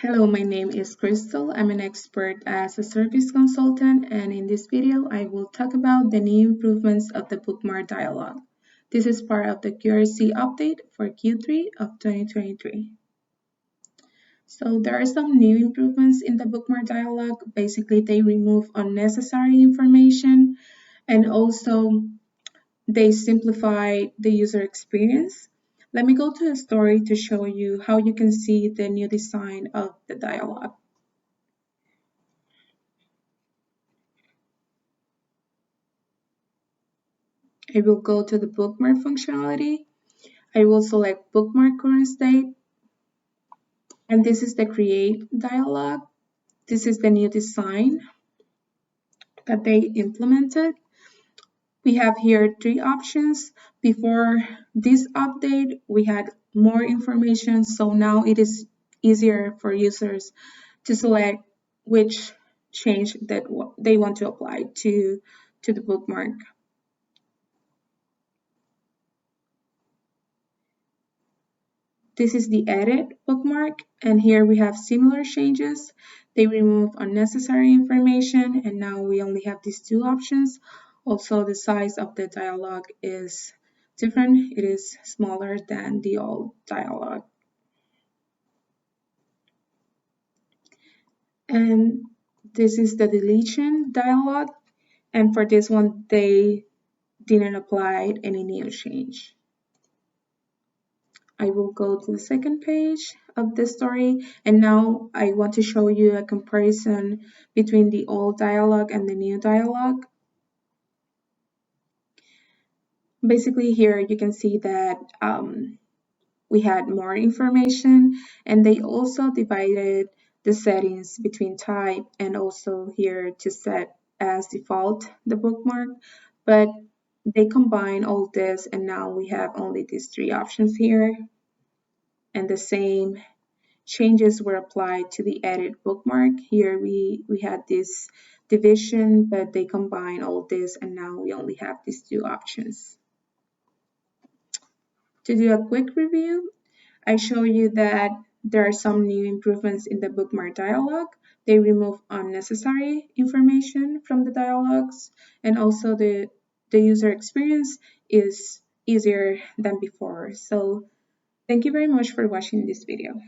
Hello, my name is Crystal. I'm an expert as a service consultant, and in this video, I will talk about the new improvements of the Bookmark dialog. This is part of the QRC update for Q3 of 2023. So there are some new improvements in the Bookmark dialog. Basically, they remove unnecessary information and also they simplify the user experience. Let me go to a story to show you how you can see the new design of the dialog. I will go to the bookmark functionality. I will select bookmark current state, and this is the create dialog. This is the new design that they implemented. We have here three options. Before this update, we had more information, so now it is easier for users to select which change that they want to apply to the bookmark. This is the edit bookmark, and here we have similar changes. They remove unnecessary information, and now we only have these two options. Also, the size of the dialog is different. It is smaller than the old dialog. And this is the deletion dialog, and for this one, they didn't apply any new change. I will go to the second page of the story, and now I want to show you a comparison between the old dialog and the new dialog. Basically here you can see that we had more information, and they also divided the settings between type and also here to set as default the bookmark, but they combine all this and now we have only these three options here, and the same changes were applied to the edit bookmark. Here we had this division, but they combine all this and now we only have these two options. To do a quick review, I show you that there are some new improvements in the bookmark dialog. They remove unnecessary information from the dialogs, and also the user experience is easier than before. So thank you very much for watching this video.